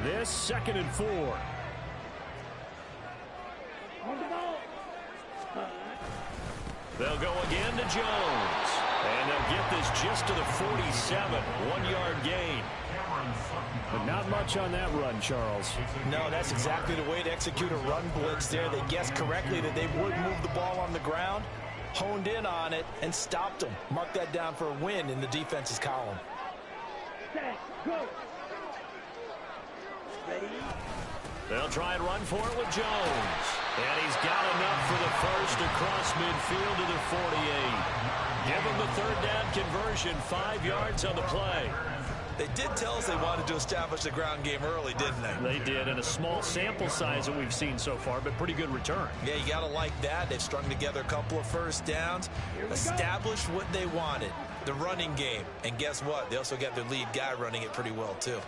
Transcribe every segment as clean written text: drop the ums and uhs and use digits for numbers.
This 2nd and 4. They'll go again to Jones. And they'll get this just to the 47. 1-yard gain. But not much on that run, Charles. No, that's exactly the way to execute a run blitz there. They guessed correctly that they would move the ball on the ground, honed in on it, and stopped them. Mark that down for a win in the defense's column. They'll try and run for it with Jones. And he's got enough for the first across midfield to the 48. Give him the 3rd down conversion, 5 yards on the play. They did tell us they wanted to establish the ground game early, didn't they? They did, and a small sample size that we've seen so far, but pretty good return. Yeah, you got to like that. They've strung together a couple of first downs, established what they wanted, the running game. And guess what? They also got their lead guy running it pretty well, too.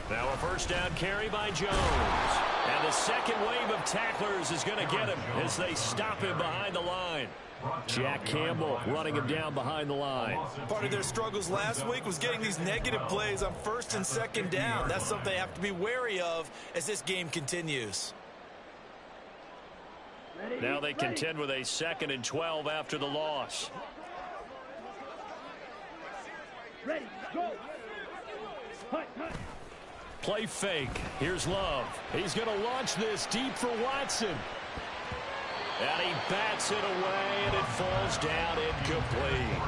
Now a 1st down carry by Jones. And the second wave of tacklers is going to get him as they stop him behind the line. Jack Campbell running him down behind the line. Part of their struggles last week was getting these negative plays on 1st and 2nd down. That's something they have to be wary of as this game continues. Now they contend with a 2nd and 12 after the loss. Ready, go. Play fake. Here's Love. He's going to launch this deep for Watson. And he bats it away, and it falls down incomplete.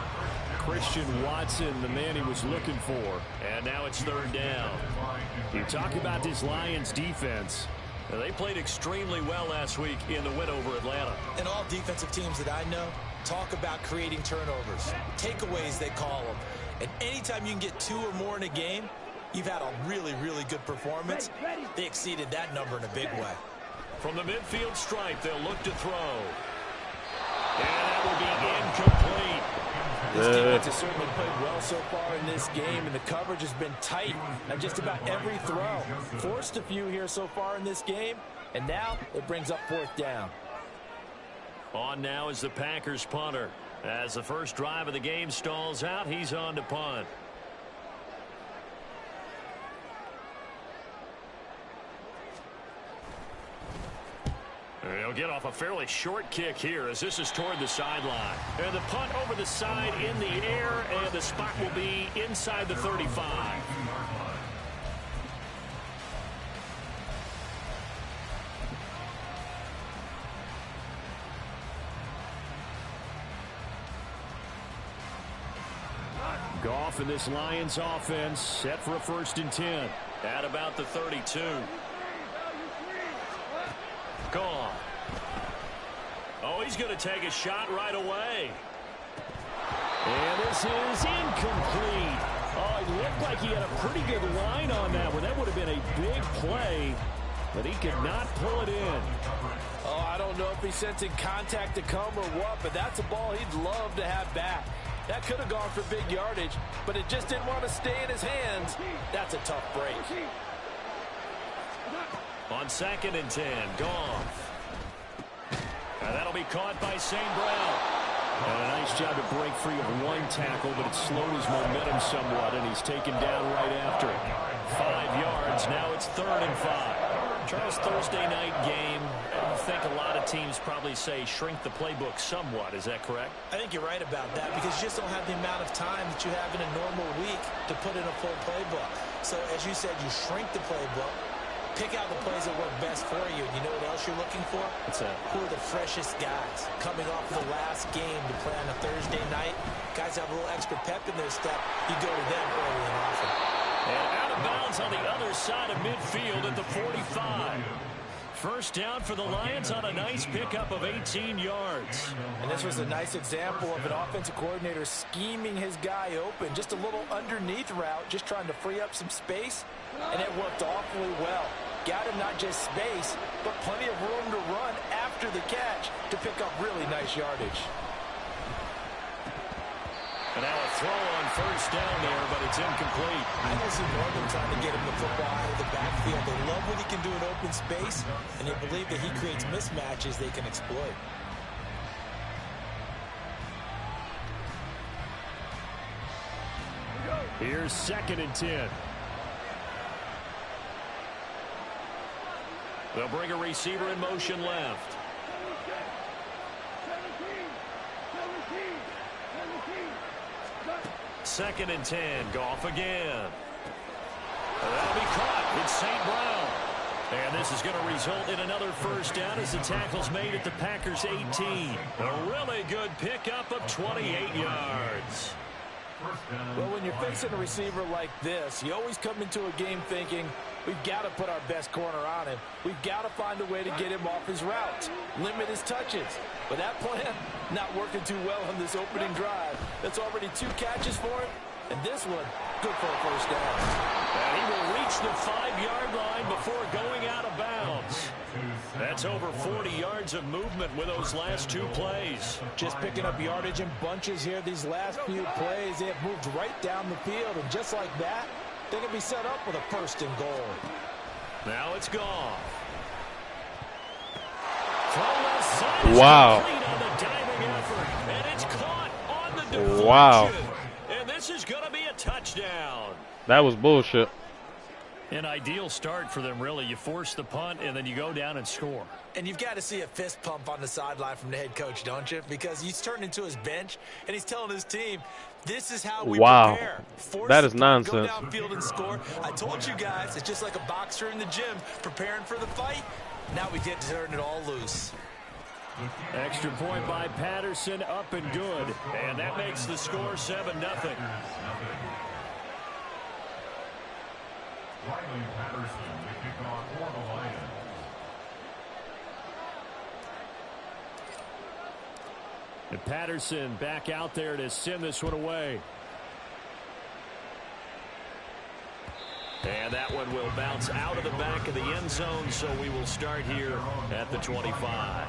Christian Watson, the man he was looking for. And now it's 3rd down. You talk about this Lions defense. They played extremely well last week in the win over Atlanta. And all defensive teams that I know talk about creating turnovers. Takeaways, they call them. And anytime you can get 2 or more in a game, you've had a really, really good performance. They exceeded that number in a big way. From the midfield stripe, they'll look to throw. And that will be incomplete. This defense has certainly played well so far in this game, and the coverage has been tight on just about every throw. Forced a few here so far in this game, and now it brings up 4th down. On now is the Packers punter. As the first drive of the game stalls out, he's on to punt. He'll get off a fairly short kick here as this is toward the sideline. And the punt over the side in the air, and the spot will be inside the 35. Goff and this Lions offense set for a 1st and 10 at about the 32. Goff. Oh, he's going to take a shot right away. And this is incomplete. Oh, it looked like he had a pretty good line on that one. That would have been a big play, but he could not pull it in. Oh, I don't know if he's sensing contact to come or what, but that's a ball he'd love to have back. That could have gone for big yardage, but it just didn't want to stay in his hands. That's a tough break. On 2nd and 10, Goff. And that'll be caught by St. Brown. And a nice job to break free of one tackle, but it slowed his momentum somewhat, and he's taken down right after it. 5 yards, now it's 3rd and 5. Charles, Thursday night game, I think a lot of teams probably say shrink the playbook somewhat. Is that correct? I think you're right about that because you just don't have the amount of time that you have in a normal week to put in a full playbook. So, as you said, you shrink the playbook. Pick out the plays that work best for you. And you know what else you're looking for? What's that? Who are the freshest guys coming off the last game to play on a Thursday night? Guys have a little extra pep in their step. You go to them early and often. And out of bounds on the other side of midfield at the 45. First down for the Lions on a nice pickup of 18 yards. And this was a nice example of an offensive coordinator scheming his guy open. Just a little underneath route, just trying to free up some space. And it worked awfully well. Got him not just space, but plenty of room to run after the catch to pick up really nice yardage. And now a throw on first down there, but it's incomplete. I don't see Northern trying to get him the football out of the backfield. They love what he can do in open space, and they believe that he creates mismatches they can exploit. Here's 2nd and 10. They'll bring a receiver in motion left. 2nd and 10. Goff again. That'll be caught. It's St. Brown. And this is going to result in another first down as the tackle's made at the Packers' 18. A really good pickup of 28 yards. Well, when you're facing a receiver like this, you always come into a game thinking, we've got to put our best corner on him. We've got to find a way to get him off his routes, limit his touches. But that plan, not working too well on this opening drive. That's already 2 catches for him, and this one, good for a first down. And he will reach the 5-yard line before going out of bounds. That's over 40 yards of movement with those last 2 plays. Just picking up yardage in bunches here. These last few plays, they have moved right down the field, and just like that, they can be set up with a 1st and goal. Now it's gone. Wow. On the diving effort, and it's caught on the deflection. Wow. And this is going to be a touchdown. That was bullshit. An ideal start for them, really. You force the punt, and then you go down and score. And you've got to see a fist pump on the sideline from the head coach, don't you? Because he's turned into his bench, and he's telling his team, this is how we prepare. Force that is the punt, nonsense. Go downfield and score. I told you guys, it's just like a boxer in the gym preparing for the fight. Now we get to turn it all loose. Extra point by Patterson, up and good. And that makes the score 7-0. Riley Patterson, the kickoff for the Lions. And Patterson back out there to send this one away. And that one will bounce out of the back of the end zone, so we will start here at the 25.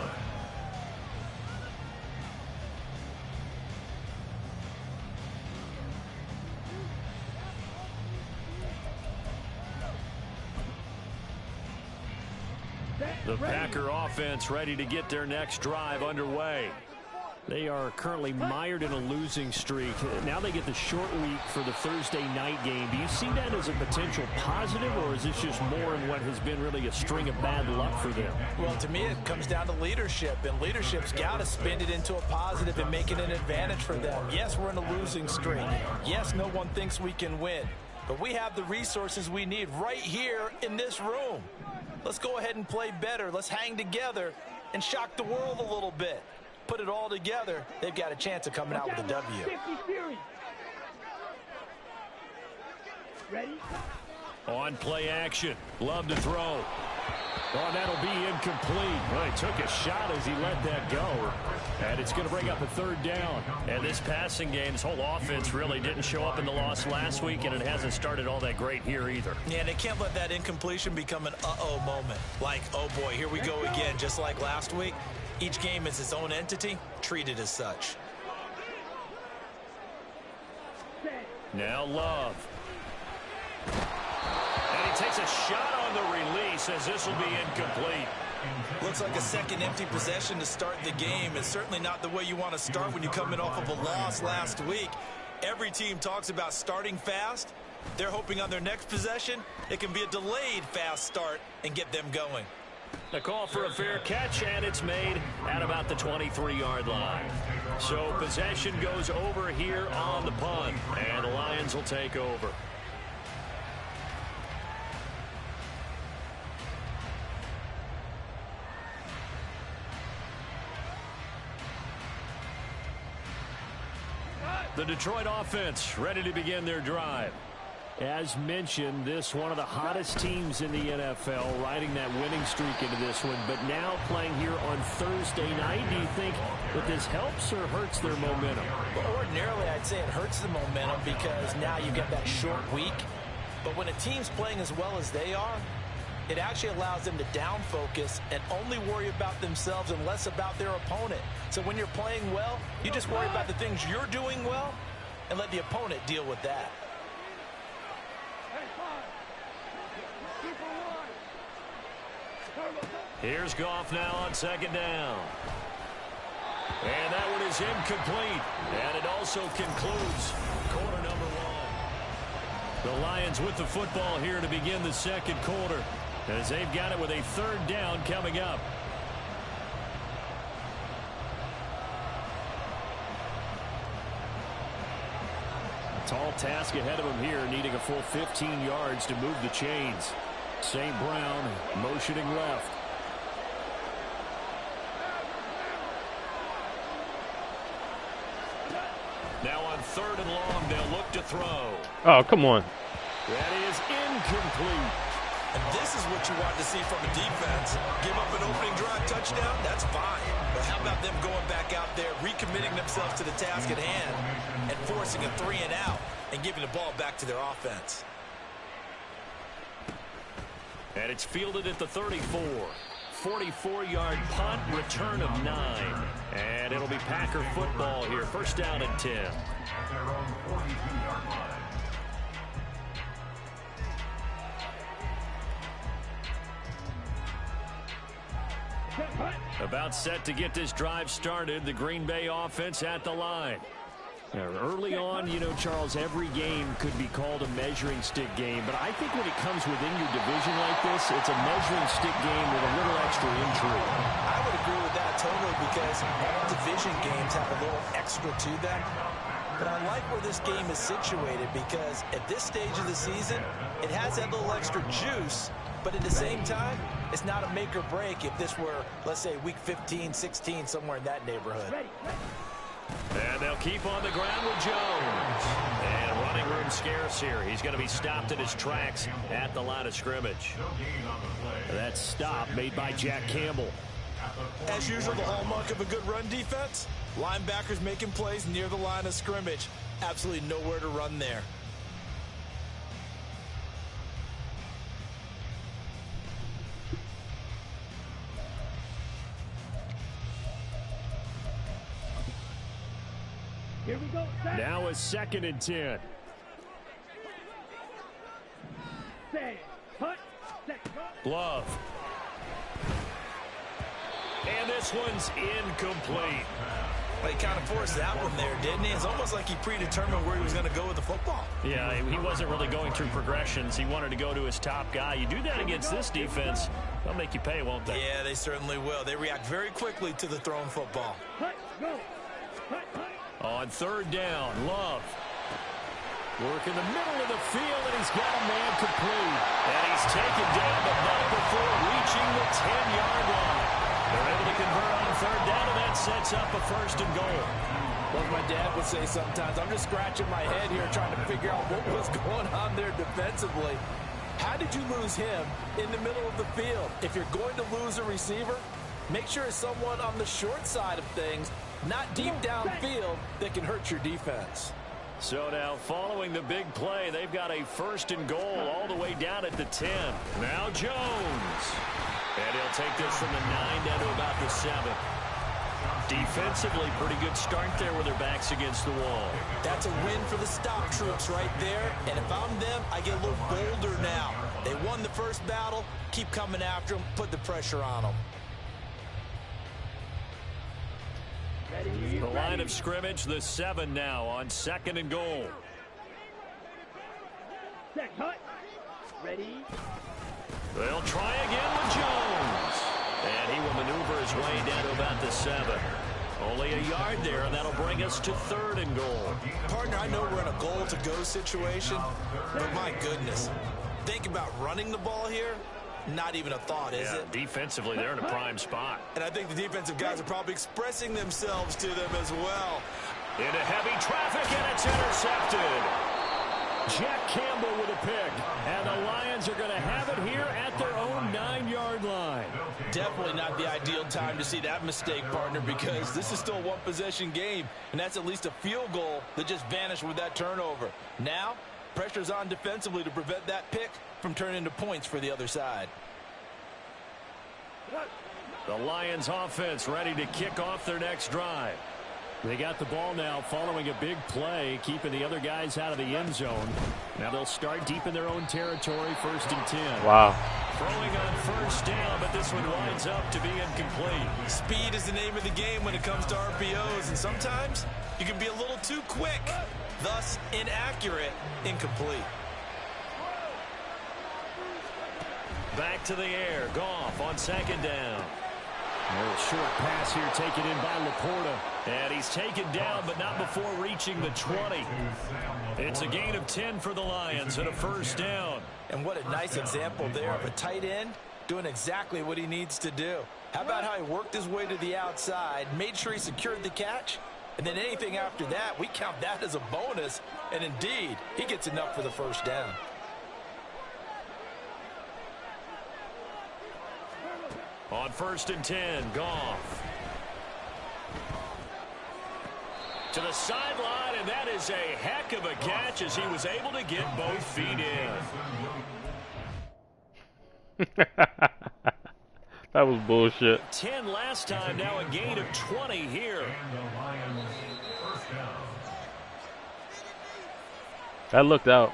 The Packer offense ready to get their next drive underway. They are currently mired in a losing streak. Now they get the short week for the Thursday night game. Do you see that as a potential positive, or is this just more in what has been really a string of bad luck for them? Well, to me, it comes down to leadership, and leadership's got to spin it into a positive and make it an advantage for them. Yes, we're in a losing streak. Yes, no one thinks we can win, but we have the resources we need right here in this room. Let's go ahead and play better. Let's hang together and shock the world a little bit. Put it all together, they've got a chance of coming out with a W. Ready? On play action. Love to throw. Oh, that'll be incomplete. Well, he took a shot as he let that go. And it's going to bring up a 3rd down. And this passing game, this whole offense really didn't show up in the loss last week, and it hasn't started all that great here either. Yeah, and they can't let that incompletion become an uh-oh moment. Like, oh boy, here we go again, just like last week. Each game is its own entity, treated as such. Now Love. And he takes a shot on the release as this will be incomplete. Looks like a second empty possession to start the game. It's certainly not the way you want to start when you're coming off of a loss last week. Every team talks about starting fast. They're hoping on their next possession, it can be a delayed fast start and get them going. A call for a fair catch, and it's made at about the 23-yard line. So possession goes over here on the punt, and the Lions will take over. The Detroit offense ready to begin their drive. As mentioned, this one of the hottest teams in the NFL, riding that winning streak into this one, but now playing here on Thursday night. Do you think that this helps or hurts their momentum? Well, ordinarily, I'd say it hurts the momentum because now you get that short week. But when a team's playing as well as they are, it actually allows them to down focus and only worry about themselves and less about their opponent. So when you're playing well, you just worry about the things you're doing well and let the opponent deal with that. Here's Goff now on 2nd down. And that one is incomplete. And it also concludes quarter number 1. The Lions with the football here to begin the 2nd quarter. as they've got it with a 3rd down coming up. Tall task ahead of him here, needing a full 15 yards to move the chains. St. Brown motioning left. Now on 3rd and long, they'll look to throw. Oh, come on. That is incomplete. And this is what you want to see from a defense. Give up an opening drive touchdown, that's fine. But how about them going back out there, recommitting themselves to the task at hand, and forcing a 3 and out, and giving the ball back to their offense. And it's fielded at the 34. 44-yard punt, return of 9. And it'll be Packer football here. 1st down and 10. At their own 42-yard line. About set to get this drive started. The Green Bay offense at the line. Now, early on, you know, Charles, every game could be called a measuring stick game. But I think when it comes within your division like this, it's a measuring stick game with a little extra intrigue. I would agree with that totally, because all division games have a little extra to them. But I like where this game is situated, because at this stage of the season, it has that little extra juice. But at the same time, it's not a make or break if this were, let's say, week 15, 16, somewhere in that neighborhood. And they'll keep on the ground with Jones. And running room scarce here. He's going to be stopped in his tracks at the line of scrimmage. That stop made by Jack Campbell. As usual, the hallmark of a good run defense, linebackers making plays near the line of scrimmage. Absolutely nowhere to run there. Here we go. Now a 2nd and 10. Love. And this one's incomplete. Well, he kind of forced that one there, didn't he? It's almost like he predetermined where he was going to go with the football. Yeah, he wasn't really going through progressions. He wanted to go to his top guy. You do that against this defense, they'll make you pay, won't they? Yeah, they certainly will. They react very quickly to the thrown football. On 3rd down, Love. Work in the middle of the field, and he's got a man complete. And he's taken down, but not before reaching the 10-yard line. They're able to convert on 3rd down, and that sets up a 1st and goal. Like my dad would say sometimes, I'm just scratching my head here trying to figure out what was going on there defensively. How did you lose him in the middle of the field? If you're going to lose a receiver, make sure it's someone on the short side of things, not deep downfield, that can hurt your defense. So now, following the big play, they've got a 1st and goal all the way down at the 10. Now Jones. And he'll take this from the 9 down to about the 7. Defensively, pretty good start there with their backs against the wall. That's a win for the stop troops right there. And if I'm them, I get a little bolder now. They won the first battle. Keep coming after them. Put the pressure on them. The line of scrimmage, the 7 now on 2nd and goal. Ready. They'll try again with Jones. And he will maneuver his way down to about the 7. Only a yard there, and that'll bring us to 3rd and goal. Partner, I know we're in a goal-to-go situation, but my goodness. Think about running the ball here. Not even a thought, is it? Defensively, they're in a prime spot. And I think the defensive guys are probably expressing themselves to them as well. Into heavy traffic, and it's intercepted. Jack Campbell with a pick. And the Lions are going to have it here at their own 9-yard line. Definitely not the ideal time to see that mistake, partner, because this is still a one-possession game, and that's at least a field goal that just vanished with that turnover. Now, pressure's on defensively to prevent that pick from turning into points for the other side. The Lions offense ready to kick off their next drive. They got the ball now following a big play, keeping the other guys out of the end zone. Now they'll start deep in their own territory, 1st and 10. Wow. Throwing on 1st down, but this one winds up to be incomplete. Speed is the name of the game when it comes to RPOs, and sometimes you can be a little too quick, thus inaccurate, incomplete. Back to the air. Goff on second down. A short pass here taken in by Laporta. And he's taken down, but not before reaching the 20. It's a gain of 10 for the Lions and a first down. And what a nice example there of a tight end doing exactly what he needs to do. How about how he worked his way to the outside, made sure he secured the catch, and then anything after that, we count that as a bonus. And indeed, he gets enough for the first down. On 1st and 10, Goff. To the sideline, and that is a heck of a catch as he was able to get both feet in. That was bullshit. 10 last time, now a gain of 20 here. And the Lions first down. That looked out.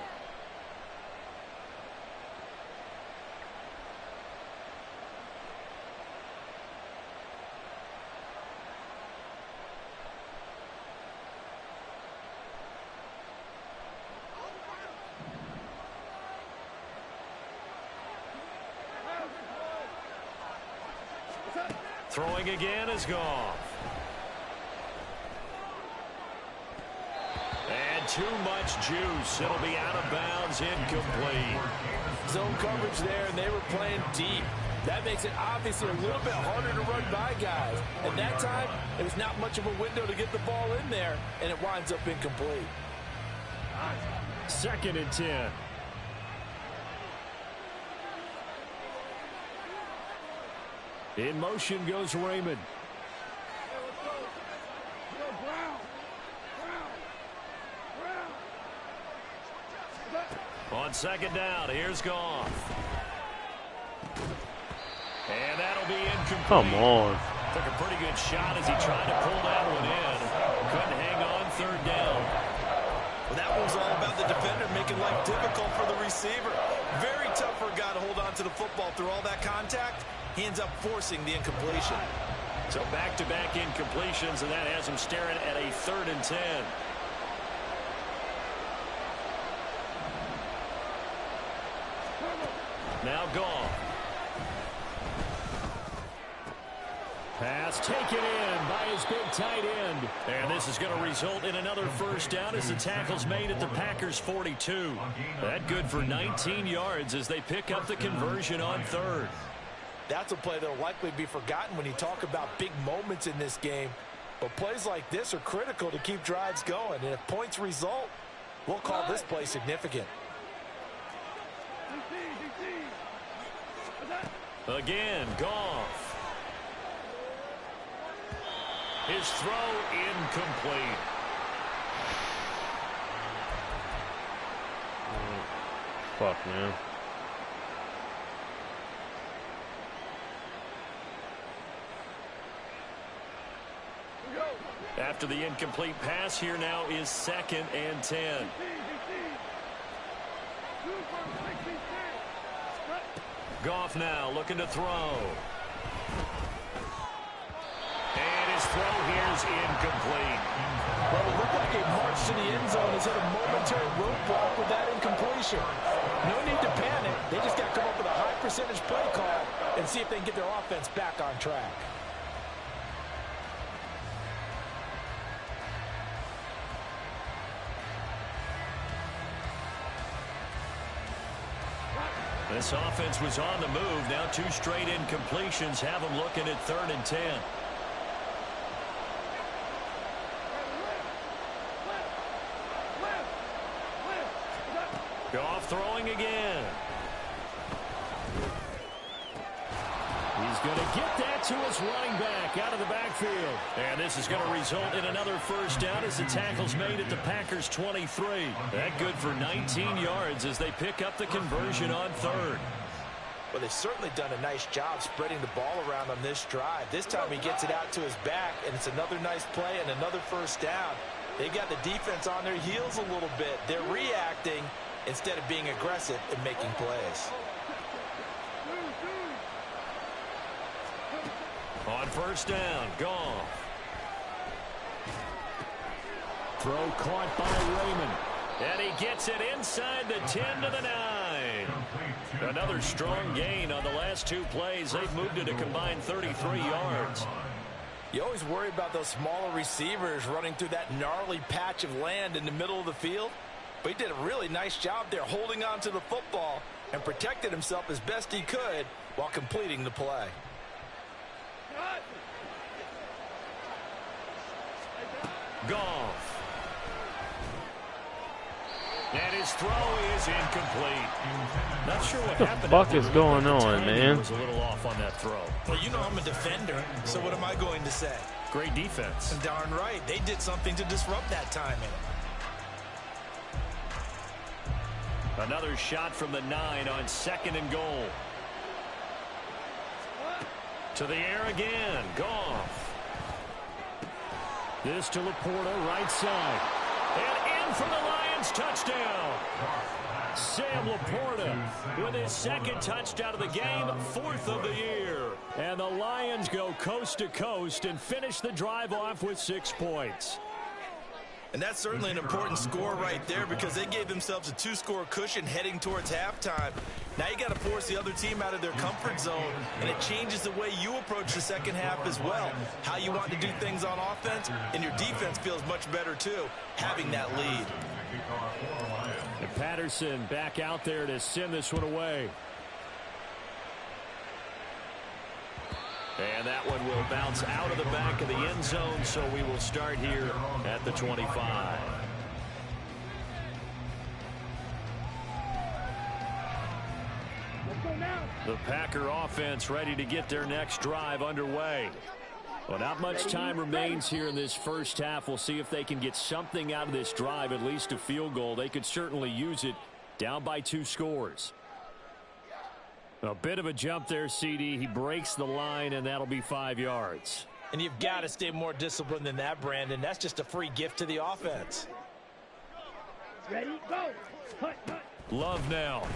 Throwing again is Goff. And too much juice. It'll be out of bounds, incomplete. Zone coverage there, and they were playing deep. That makes it obviously a little bit harder to run by guys. And that time, it was not much of a window to get the ball in there, and it winds up incomplete. 2nd and 10. In motion goes Raymond. On 2nd down, here's Goff. And that'll be incomplete. Come on. Took a pretty good shot as he tried to pull that one in. Couldn't hang on 3rd down. Well, that one's all about the defender making life difficult for the receiver. Very tough for a guy to hold on to the football through all that contact. He ends up forcing the incompletion. So back-to-back incompletions, and that has him staring at a 3rd and 10. Now Goff. Pass taken in by his big tight end. And this is going to result in another first down as the tackle's made at the Packers' 42. That good for 19 yards as they pick up the conversion on 3rd. That's a play that will likely be forgotten when you talk about big moments in this game. But plays like this are critical to keep drives going. And if points result, we'll call this play significant. Again, Goff. His throw incomplete. Fuck, man. After the incomplete pass, here now is 2nd and 10. Goff now looking to throw. And his throw here is incomplete. Well, it looked like a march to the end zone has hit a momentary roadblock with that incompletion. No need to panic. They just got to come up with a high percentage play call and see if they can get their offense back on track. This offense was on the move. Now 2 straight incompletions have them looking at 3rd and 10. Goff throwing again. He's going to get that to his running back out of the backfield. And this is going to result in another first down as the tackle's made at the Packers' 23. That good for 19 yards as they pick up the conversion on 3rd. Well, they've certainly done a nice job spreading the ball around on this drive. This time he gets it out to his back, and it's another nice play and another first down. They got the defense on their heels a little bit. They're reacting instead of being aggressive and making plays. On 1st down, Goff. Throw caught by Raymond. And he gets it inside the 10 to the 9. Complete to Another strong gain on the last 2 plays. They've moved it a combined 33 yards. You always worry about those smaller receivers running through that gnarly patch of land in the middle of the field. But he did a really nice job there holding on to the football and protected himself as best he could while completing the play. Goff. And his throw is incomplete. Not sure what happened. What the fuck is going on, man? Was a little off on that throw. Well, you know I'm a defender, so what am I going to say? Great defense. Darn right. They did something to disrupt that timing. Another shot from the 9 on 2nd and goal. To the air again. Goff. This to Laporta, right side. And in for the Lions touchdown. Sam Laporta with his 2nd touchdown of the game, 4th of the year. And the Lions go coast to coast and finish the drive off with 6 points. And that's certainly an important score right there because they gave themselves a 2-score cushion heading towards halftime. Now you got to force the other team out of their comfort zone, and it changes the way you approach the second half as well. How you want to do things on offense, and your defense feels much better too, having that lead. And Patterson back out there to send this one away. And that one will bounce out of the back of the end zone, so we will start here at the 25. The Packer offense ready to get their next drive underway. Well, not much time remains here in this first half. We'll see if they can get something out of this drive, at least a field goal. They could certainly use it, down by 2 scores. A bit of a jump there, CD. He breaks the line, and that'll be 5 yards. And you've got to stay more disciplined than that, Brandon. That's just a free gift to the offense. Ready, go. Hut, hut. Love now.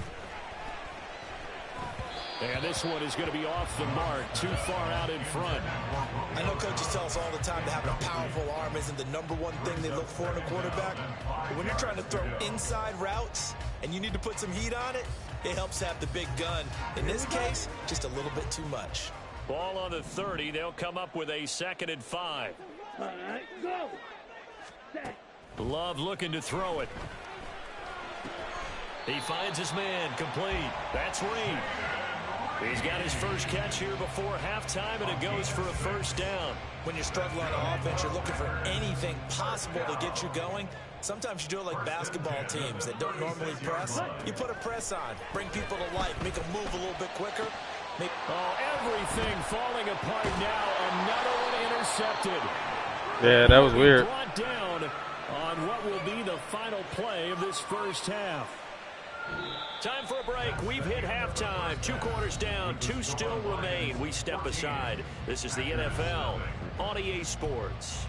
And this one is going to be off the mark, too far out in front. I know coaches tell us all the time that having a powerful arm isn't the #1 thing they look for in a quarterback. But when you're trying to throw inside routes and you need to put some heat on it, it helps have the big gun. In this case, just a little bit too much. Ball on the 30. They'll come up with a 2nd and 5. All right, go. Set. Love looking to throw it. He finds his man, complete. That's Reed. He's got his first catch here before halftime, and it goes for a 1st down. When you're struggling on offense, you're looking for anything possible to get you going. Sometimes you do it like basketball teams that don't normally press. You put a press on, bring people to life, make them move a little bit quicker. Oh, everything falling apart now. Another one intercepted. Yeah, that was weird. Brought down on what will be the final play of this first half. Time for a break. We've hit halftime. 2 quarters down, 2 still remain. We step aside. This is the NFL on EA Sports.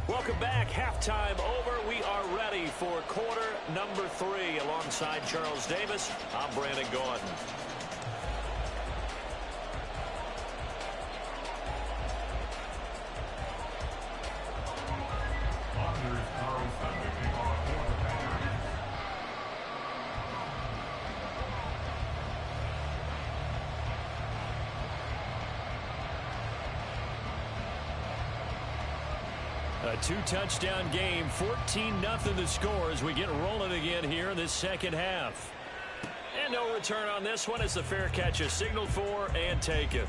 Welcome back. Halftime over. We are ready for quarter number 3. Alongside Charles Davis, I'm Brandon Gaudin. A 2-touchdown game, 14-0 the score as we get rolling again here in this second half. And no return on this one as the fair catch is signaled for and taken.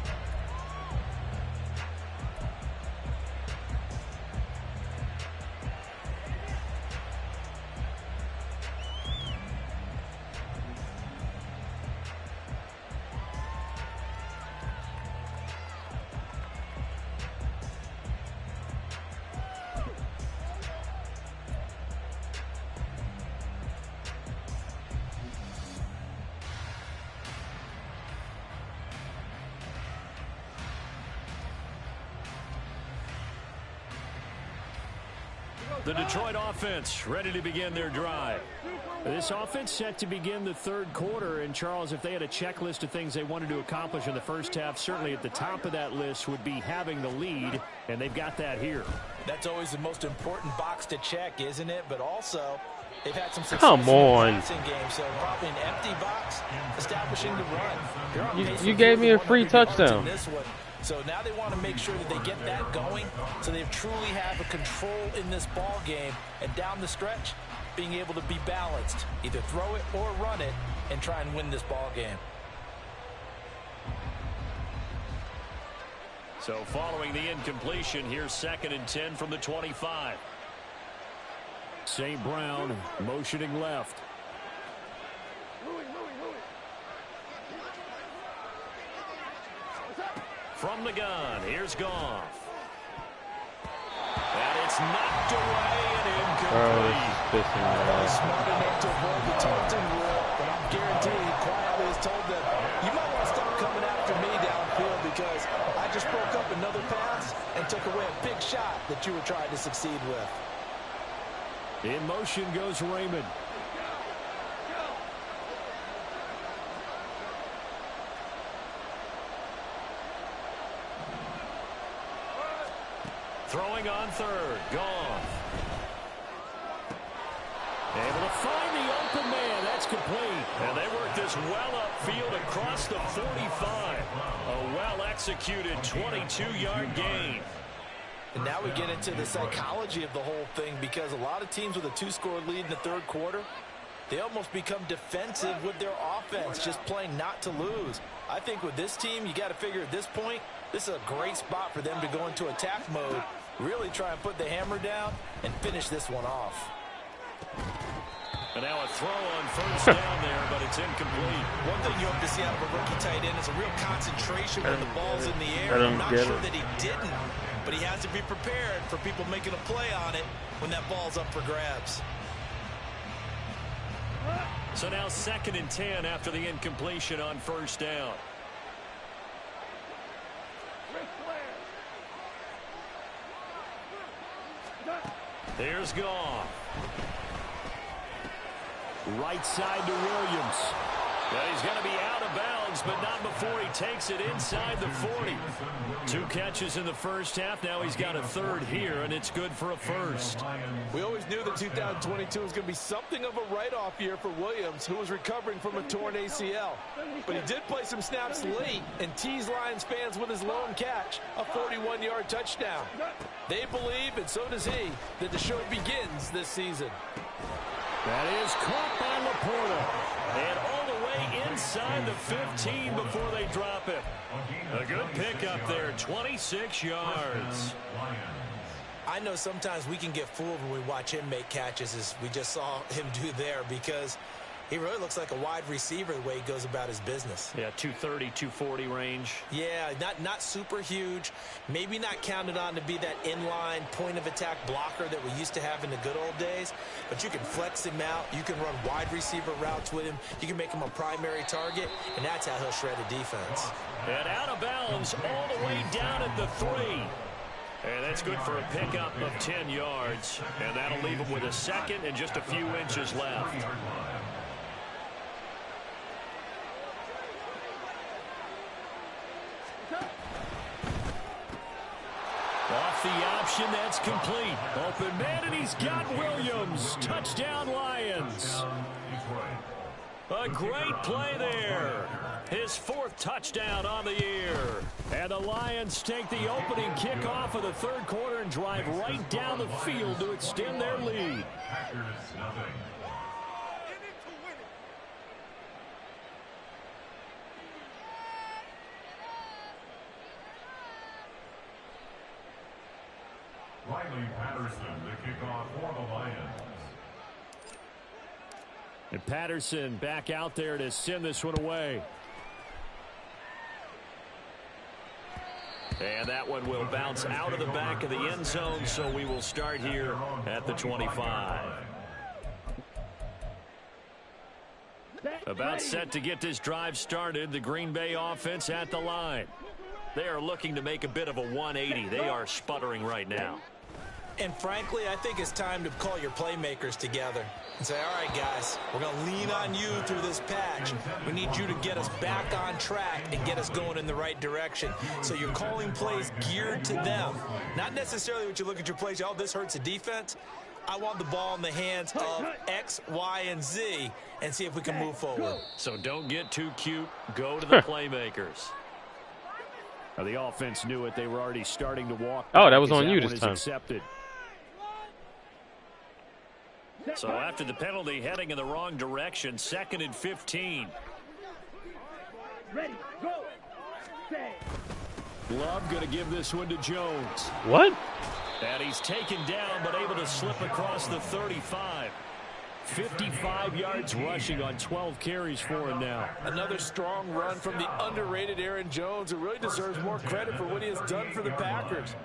The Detroit offense ready to begin their drive. This offense set to begin the third quarter. And, Charles, if they had a checklist of things they wanted to accomplish in the first half, certainly at the top of that list would be having the lead, and they've got that here. That's always the most important box to check, isn't it? But also, they've had some success Come in the on. passing game, so probably an empty box establishing the run. They're on pace You for gave me a 100 free yards touchdown. in this one. So now they want to make sure that they get that going so they truly have a control in this ball game. And down the stretch, being able to be balanced, either throw it or run it, and try and win this ball game. So following the incompletion, here's 2nd and 10 from the 25. St. Brown motioning left. From the gun, here's Goff. And it's knocked away and incomplete. Smart enough to avoid the taunting rule, but I'm guaranteeing he quietly has told them, you might want to stop coming after me downfield because I just broke up another pass and took away a big shot that you were trying to succeed with. In motion goes Raymond. Throwing on 3rd, Goff. Able to find the open man. That's complete. And they work this well upfield across the 45. A well-executed 22-yard gain. And now we get into the psychology of the whole thing because a lot of teams with a 2-score lead in the third quarter, they almost become defensive with their offense, just playing not to lose. I think with this team, you got to figure at this point, this is a great spot for them to go into attack mode, really try and put the hammer down and finish this one off. And now a throw on 1st down there, but it's incomplete. One thing you hope to see out of a rookie tight end is a real concentration when the ball's in the air. I I'm not don't sure get that he didn't, but he has to be prepared for people making a play on it when that ball's up for grabs. So now 2nd and 10 after the incompletion on 1st down. Here's Goff. Right side to Williams. Well, he's going to be out of bounds, but not before he takes it inside the 40. 2 catches in the first half. Now he's got a 3rd here, and it's good for a 1st. We always knew that 2022 was going to be something of a write-off year for Williams, who was recovering from a torn ACL. But he did play some snaps late and teased Lions fans with his lone catch, a 41-yard touchdown. They believe, and so does he, that the show begins this season. That is caught by Laporta. And all the way inside the 15 before they drop it. A good pickup there, 26 yards. I know sometimes we can get fooled when we watch him make catches, as we just saw him do there, because he really looks like a wide receiver the way he goes about his business. Yeah, 230, 240 range. Yeah, not super huge. Maybe not counted on to be that inline point-of-attack blocker that we used to have in the good old days. But you can flex him out. You can run wide receiver routes with him. You can make him a primary target, and that's how he'll shred a defense. And out of bounds all the way down at the 3. And that's good for a pickup of 10 yards. And that'll leave him with a 2nd and just a few inches left. Off the option, that's complete. Open man, and he's got Williams. Touchdown, Lions. A great play there. His 4th touchdown on the year. And the Lions take the opening kickoff of the third quarter and drive right down the field to extend their lead. Riley Patterson, the kickoff for the Lions. And Patterson back out there to send this one away. And that one will bounce out of the back of the end zone, so we will start here at the 25. About set to get this drive started, the Green Bay offense at the line. They are looking to make a bit of a 180. They are sputtering right now. And frankly, I think it's time to call your playmakers together and say, all right, guys, we're going to lean on you through this patch. We need you to get us back on track and get us going in the right direction. So you're calling plays geared to them. Not necessarily what you look at your plays, oh, this hurts the defense. I want the ball in the hands of X, Y, and Z and see if we can move forward. So don't get too cute. Go to the playmakers. Now the offense knew it. They were already starting to walk. Oh, that was on you this time. Accepted. So after the penalty, heading in the wrong direction, 2nd and 15. Ready, go. Set. Love going to give this one to Jones. What? And he's taken down, but able to slip across the 35. 55 yards rushing on 12 carries for him now. Another strong run from the underrated Aaron Jones, who really deserves more credit for what he has done for the Packers.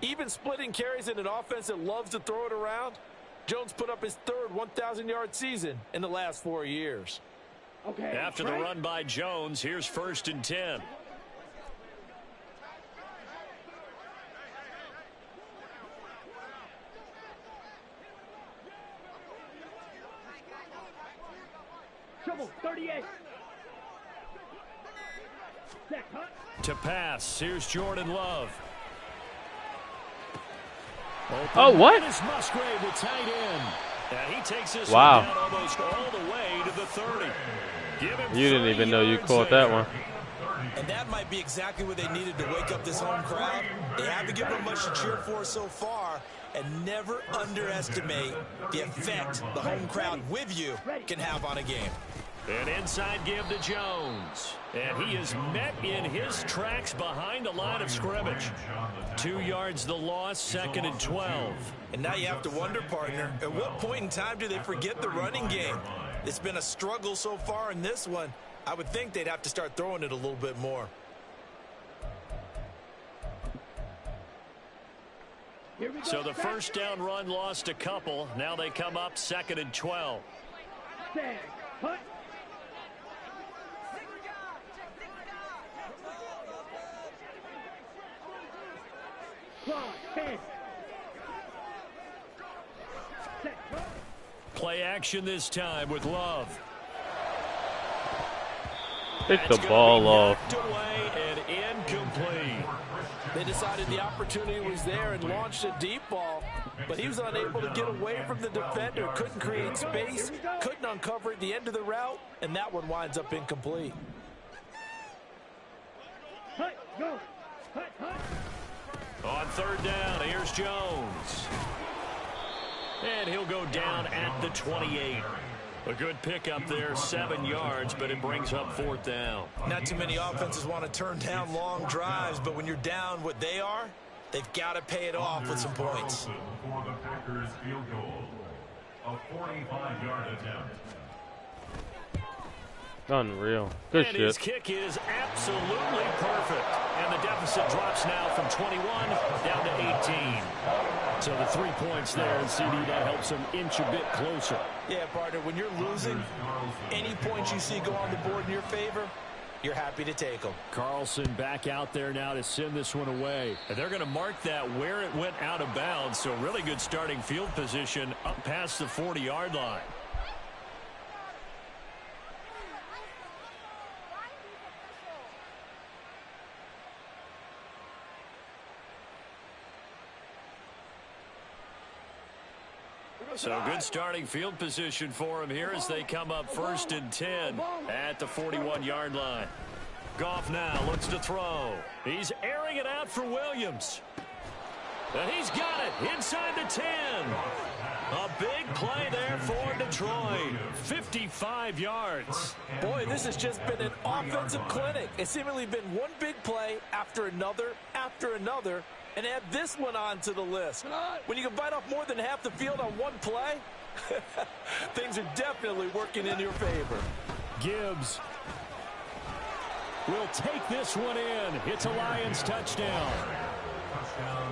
Even splitting carries in an offense that loves to throw it around, Jones put up his 3rd 1,000-yard season in the last 4 years. Okay. After the run by Jones, here's 1st and 10. Trouble, 38. Set, cut. To pass, here's Jordan Love. Oh, what? Is Musgrave, the tight end. And he takes this Wow. one down almost all the way to the 30. Give him You didn't 30 even know you yards caught there. that one. And that might be exactly what they needed to wake up this home crowd. They haven't given them much to cheer for so far, and never underestimate the effect the home crowd with you can have on a game. An inside give to Jones. And he is met in his tracks behind the line of scrimmage. 2 yards the loss, 2nd and 12. And now you have to wonder, partner, at what point in time do they forget the running game? It's been a struggle so far in this one. I would think they'd have to start throwing it a little bit more. Here we go. So the first down run lost a couple. Now they come up 2nd and 12. Set, cut. Clock, 10. Set, cut. Play action this time with Love. Pick the That's gonna ball be off. knocked away and incomplete. They decided the opportunity was there and launched a deep ball, but he was unable to get away from the defender, couldn't create space, couldn't uncover at the end of the route, and that one winds up incomplete. Hut, go. Hut, hut. On 3rd down, here's Jones. And he'll go down at the 28. A good pickup there, 7 yards, but it brings up 4th down. Not too many offenses want to turn down long drives, but when you're down what they are, they've got to pay it off with some points. For the Packers field goal, a 45-yard attempt. Unreal. Good And his shit. kick is absolutely perfect. And the deficit drops now from 21 down to 18. So the 3 points there, and CD, that helps them inch a bit closer. Yeah, partner, when you're losing, any points you see go on the board in your favor, you're happy to take them. Carlson back out there now to send this one away. And they're going to mark that where it went out of bounds. So really good starting field position up past the 40-yard line. So good starting field position for him here as they come up 1st and 10 at the 41-yard line. Goff now looks to throw. He's airing it out for Williams. And he's got it inside the 10. A big play there for Detroit. 55 yards. Boy, this has just been an offensive clinic. It's seemingly been one big play after another, and add this one on to the list. When you can bite off more than half the field on one play, things are definitely working in your favor. Gibbs will take this one in. It's a Lions touchdown. Touchdown,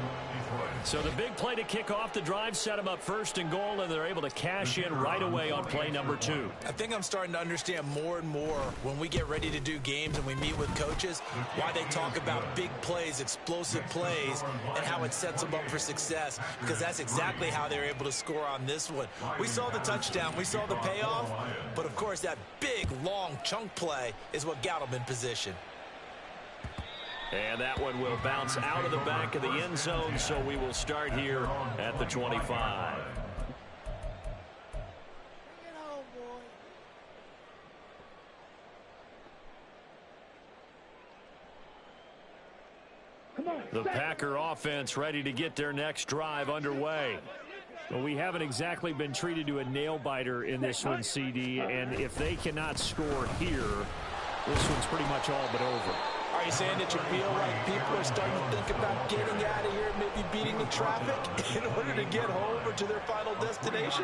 So the big play to kick off the drive set them up first and goal, and they're able to cash in right away on play number 2. I think I'm starting to understand more and more when we get ready to do games and we meet with coaches why they talk about big plays, explosive plays, and how it sets them up for success, because that's exactly how they were able to score on this one. We saw the touchdown, we saw the payoff, but of course that big, long chunk play is what got them in position. And that one will bounce out of the back of the end zone, so we will start here at the 25. The Packer offense ready to get their next drive underway. Well, we haven't exactly been treated to a nail-biter in this one, CD, and if they cannot score here, this one's pretty much all but over. Are you saying that you feel like people are starting to think about getting out of here, maybe beating the traffic in order to get home or to their final destination?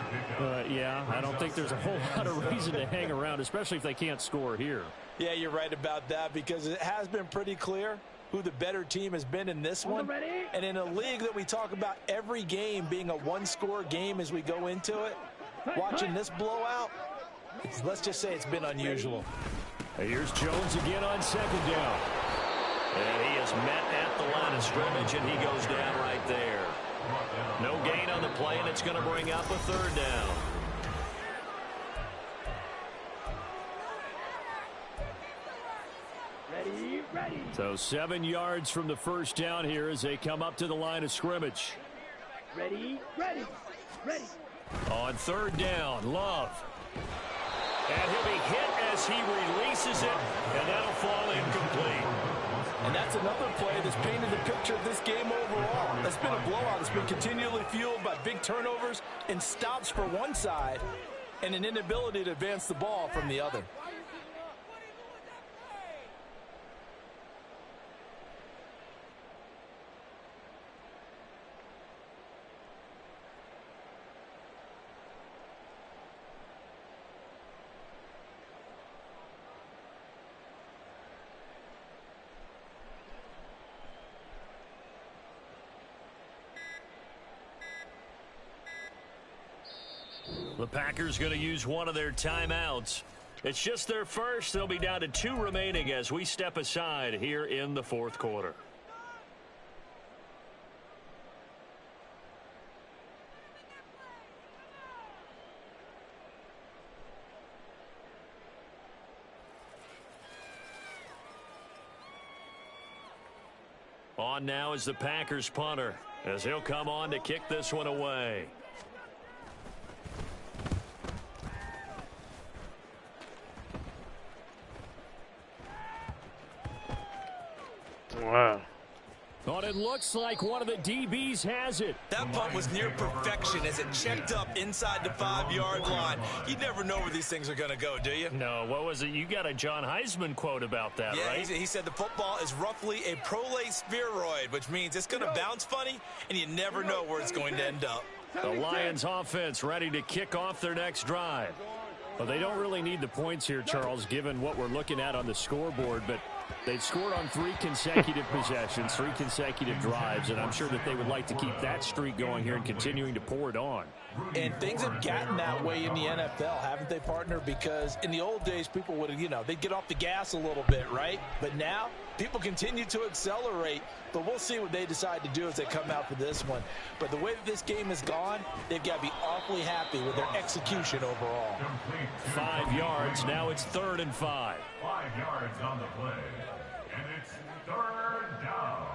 Yeah, I don't think there's a whole lot of reason to hang around, especially if they can't score here. Yeah, you're right about that, because it has been pretty clear who the better team has been in this one. And in a league that we talk about every game being a one-score game as we go into it, watching this blowout, let's just say it's been unusual. Here's Jones again on second down. And he is met at the line of scrimmage, and he goes down right there. No gain on the play, and it's going to bring up a third down. Ready. So 7 yards from the first down here as they come up to the line of scrimmage. Ready. On third down, Love. And he'll be hit as he releases it, and that'll fall incomplete. And that's another play that's painted the picture of this game overall. That's been a blowout. It's been continually fueled by big turnovers and stops for one side and an inability to advance the ball from the other. The Packers going to use one of their timeouts. It's just their first. They'll be down to 2 remaining as we step aside here in the fourth quarter. On now is the Packers punter, as he'll come on to kick this one away. Wow. But it looks like one of the DBs has it. That punt was near perfection as it checked up inside the 5-yard line. You never know where these things are going to go, do you? No, what was it? You got a John Heisman quote about that, yeah, right? He said the football is roughly a prolate spheroid, which means it's going to bounce funny, and you never know where it's going to end up. The Lions offense ready to kick off their next drive. Well, they don't really need the points here, Charles, given what we're looking at on the scoreboard, but they've scored on 3 consecutive possessions, 3 consecutive drives, and I'm sure that they would like to keep that streak going here and continuing to pour it on. And things have gotten that way in the NFL, haven't they, partner? Because in the old days, people would, they'd get off the gas a little bit, right? But now, people continue to accelerate, but we'll see what they decide to do as they come out for this one. But the way that this game has gone, they've got to be awfully happy with their execution overall. 5 yards, now it's 3rd and 5. 5 yards on the play, and it's 3rd down.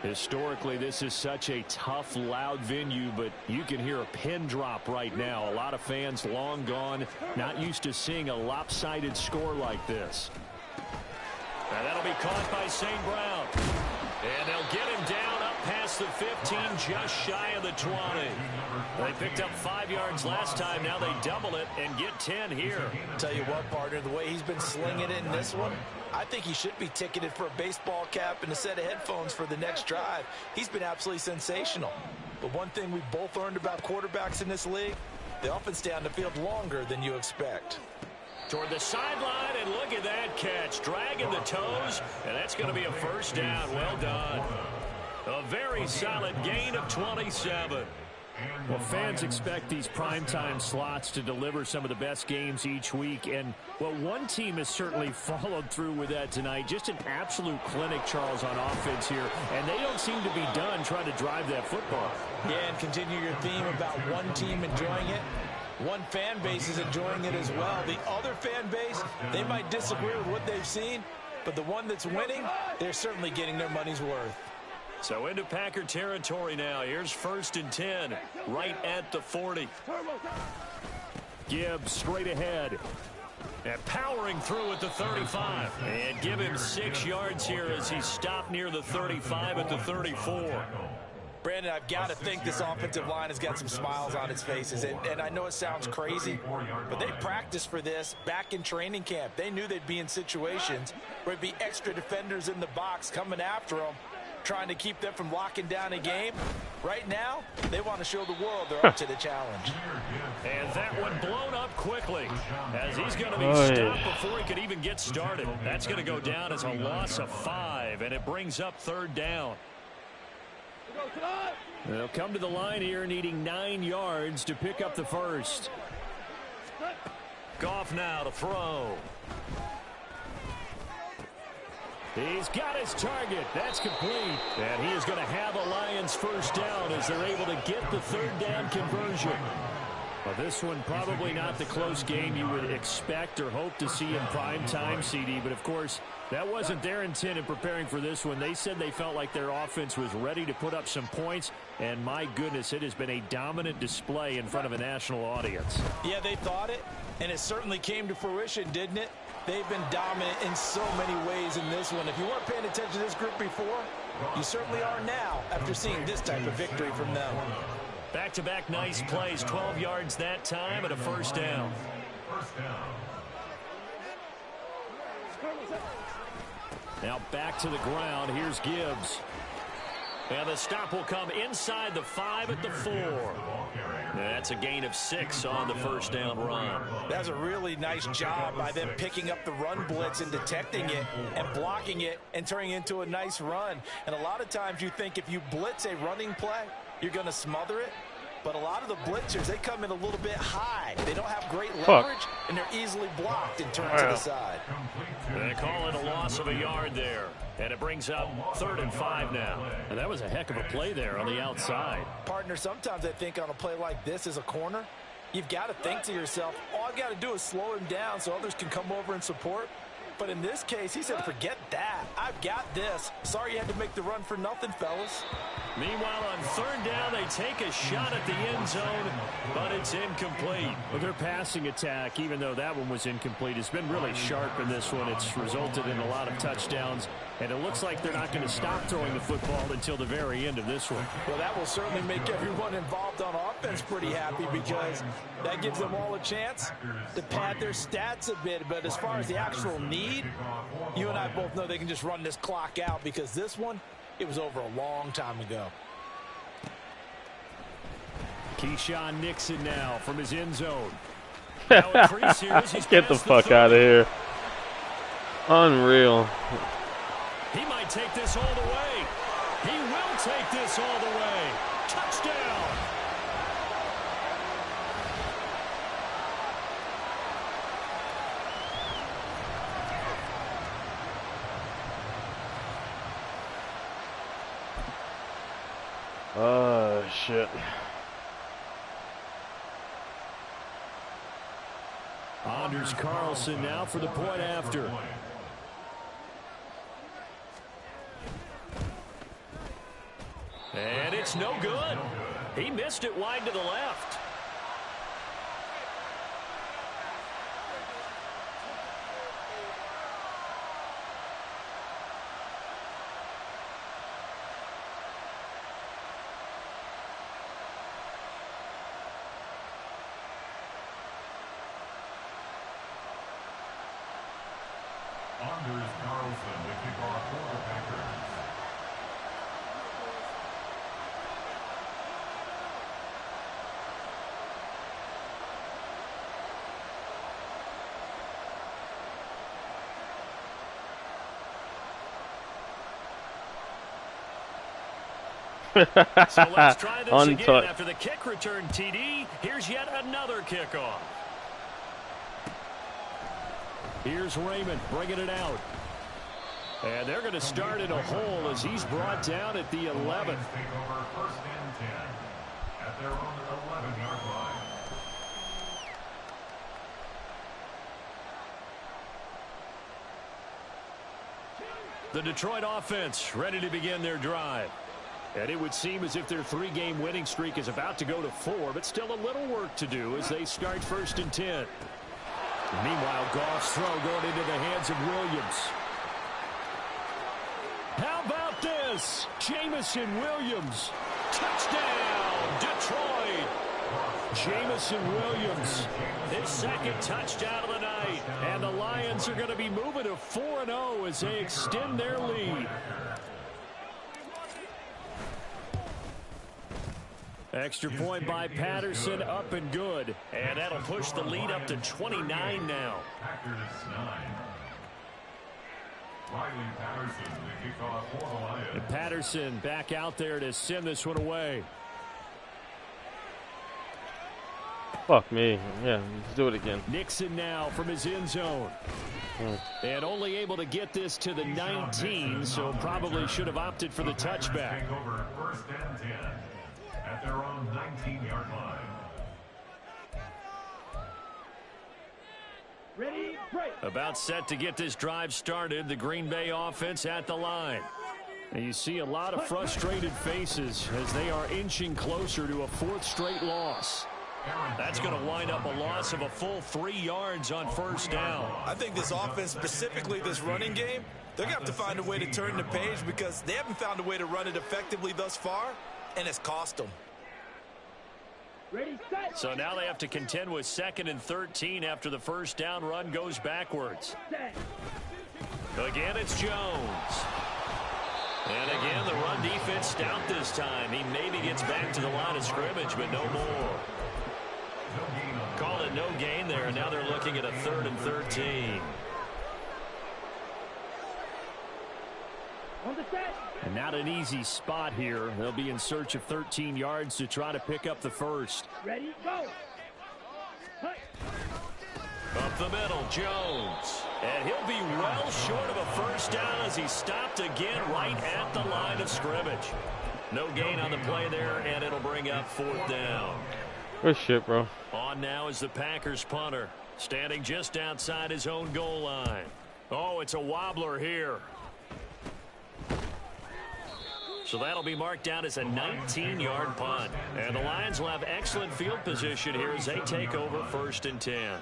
Historically, this is such a tough, loud venue, but you can hear a pin drop right now. A lot of fans long gone, not used to seeing a lopsided score like this. And that'll be caught by St. Brown. And they'll get him down up past the 15, just shy of the 20. They picked up 5 yards last time. Now they double it and get 10 here. Tell you what, partner, the way he's been slinging it in this one, I think he should be ticketed for a baseball cap and a set of headphones for the next drive. He's been absolutely sensational. But one thing we've both learned about quarterbacks in this league, they often stay on the field longer than you expect. toward the sideline, and look at that catch. Dragging the toes, and that's going to be a first down. Well done. A very solid gain of 27. Well, fans expect these primetime slots to deliver some of the best games each week. And, well, one team has certainly followed through with that tonight. Just an absolute clinic, Charles, on offense here. And they don't seem to be done trying to drive that football. Yeah, and continue your theme about one team enjoying it. One fan base is enjoying it as well. The other fan base, they might disagree with what they've seen, but the one that's winning, they're certainly getting their money's worth. So into Packer territory now. Here's 1st and 10, right at the 40. Gibbs straight ahead. And powering through at the 35. And give him 6 yards here as he stopped near the 35 at the 34. Brandon, I've got to think this offensive line has got some smiles on its faces. And I know it sounds crazy, but they practiced for this back in training camp. They knew they'd be in situations where there'd be extra defenders in the box coming after them, trying to keep them from locking down a game. Right now, they want to show the world they're up to the challenge. And that one blown up quickly as he's going to be stopped before he could even get started. That's going to go down as a loss of 5, and it brings up 3rd down. They'll come to the line here needing 9 yards to pick up the first. Goff now to throw. He's got his target. That's complete. And he is going to have a Lions first down as they're able to get the 3rd down conversion. Well, this one probably not the close game you would expect or hope to see in prime time, CD. But, of course, that wasn't their intent in preparing for this one. They said they felt like their offense was ready to put up some points. And, my goodness, it has been a dominant display in front of a national audience. Yeah, they thought it, and it certainly came to fruition, didn't it? They've been dominant in so many ways in this one. If you weren't paying attention to this group before, you certainly are now after seeing this type of victory from them. Back-to-back nice plays, 12 yards that time and a first down. Now back to the ground. Here's Gibbs. And the stop will come inside the 5 at the 4. That's a gain of 6 on the first down run. That's a really nice job by them picking up the run blitz and detecting it and blocking it and turning it into a nice run. And a lot of times you think if you blitz a running play, you're going to smother it. But a lot of the blitzers, they come in a little bit high. They don't have great leverage, and they're easily blocked and turned to the side. They call it a loss of a yard there. And it brings up 3rd and 5 now. And that was a heck of a play there on the outside. Partner, sometimes I think on a play like this as a corner, you've got to think to yourself, all I've got to do is slow him down so others can come over and support. But in this case, he said, forget that. I've got this. Sorry you had to make the run for nothing, fellas. Meanwhile, on 3rd down, they take a shot at the end zone, but it's incomplete. Well, their passing attack, even though that one was incomplete, has been really sharp in this one. It's resulted in a lot of touchdowns, and it looks like they're not going to stop throwing the football until the very end of this one. Well, that will certainly make everyone involved on offense pretty happy because that gives them all a chance to pad their stats a bit. But as far as the actual need, you and I both know they can just run this clock out because this one, it was over a long time ago. Keyshawn Nixon now from his end zone. Now a crease here as he's Get the past fuck out of 30. here. Unreal. He might take this all the way. He will take this all the way. Touchdown. Oh, shit. Anders Carlson now for the point after. And it's no good. He missed it wide to the left. Anders Carlson, the kickoff for the Packers. So let's try this again. Untouched. After the kick return TD, here's yet another kickoff. Here's Raymond bringing it out. And they're going to start in a hole as he's brought down at the 11th. Take over first and 10 at their own 11-yard line. The Detroit offense ready to begin their drive. And it would seem as if their 3-game winning streak is about to go to 4, but still a little work to do as they start first and 10. Meanwhile, Goff's throw going into the hands of Williams. How about this? Jameson Williams. Touchdown, Detroit. Jameson Williams, his second touchdown of the night. And the Lions are going to be moving to 4-0 as they extend their lead. Extra point by Patterson, up and good. And that'll push the lead up to 29 now. Packers 9. Riley Patterson, the kickoff for the Lions. And Patterson back out there to send this one away. Fuck me. Yeah, let's do it again. Nixon now from his end zone. And only able to get this to the 19, so probably should have opted for the touchback. Take over first and 10 at their own 19-yard line. Ready, break. About set to get this drive started, the Green Bay offense at the line. And you see a lot of frustrated faces as they are inching closer to a 4th straight loss. That's going to wind up a loss of a full 3 yards on first down. I think this offense, specifically this running game, they're going to have to find a way to turn the page because they haven't found a way to run it effectively thus far, and it's cost them. Ready, set. So now they have to contend with 2nd and 13 after the first down run goes backwards. Set. Again, it's Jones. And again, the run defense stout this time. He maybe gets back to the line of scrimmage, but no more. Call it no gain there, and now they're looking at a 3rd and 13. On the set. And not an easy spot here. They'll be in search of 13 yards to try to pick up the first. Ready, go. Hut. Up the middle, Jones. And he'll be well short of a first down as he's stopped again right at the line of scrimmage. No gain on the play there, and it'll bring up 4th down. Good shit, bro. On now is the Packers punter, standing just outside his own goal line. Oh, it's a wobbler here. So that'll be marked down as a 19-yard punt. And the Lions will have excellent field position here as they take over first and 10.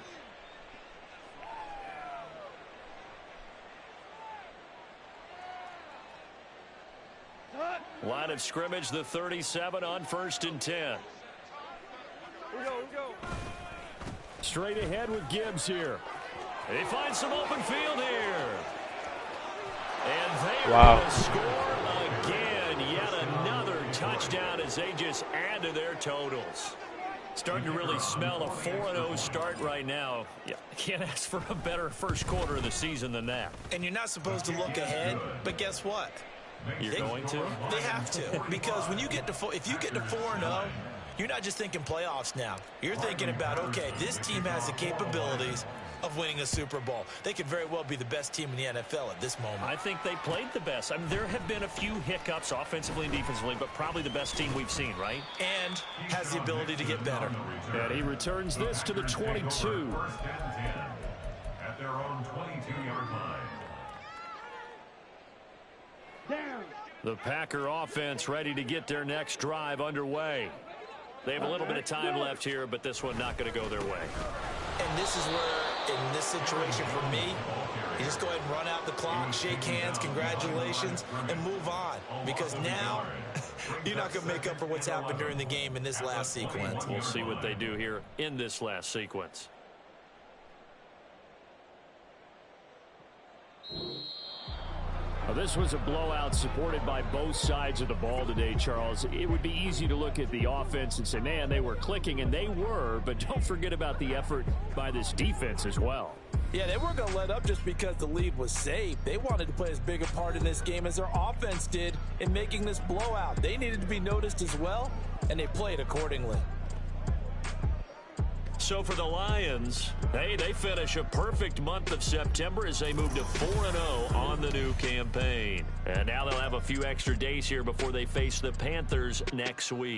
Line of scrimmage, the 37 on first and 10. Straight ahead with Gibbs here. They find some open field here. And they are going to score again. Yet another touchdown as they just add to their totals. Starting to really smell a 4-0 start right now. Yeah, can't ask for a better first quarter of the season than that. And you're not supposed to look ahead, but guess what? You're going to? They have to, because when you get to if you get to 4-0, you're not just thinking playoffs now. You're thinking about, okay, this team has the capabilities of winning a Super Bowl. They could very well be the best team in the NFL at this moment. I think they played the best. I mean, there have been a few hiccups offensively and defensively, but probably the best team we've seen, right? And has the ability to get better. And he returns this to the 22. First and 10 at their own 22-yard line. Down. The Packer offense ready to get their next drive underway. They have a little bit of time left here, but this one not going to go their way. And this is where, in this situation for me, you just go ahead and run out the clock, shake hands, congratulations, and move on. Because now, you're not going to make up for what's happened during the game in this last sequence. We'll see what they do here in this last sequence. Now, this was a blowout supported by both sides of the ball today, Charles. It would be easy to look at the offense and say, man, they were clicking, and they were, but don't forget about the effort by this defense as well. Yeah, they weren't going to let up just because the lead was saved. They wanted to play as big a part in this game as their offense did in making this blowout. They needed to be noticed as well, and they played accordingly. So for the Lions, hey, they finish a perfect month of September as they move to 4-0 on the new campaign. And now they'll have a few extra days here before they face the Panthers next week.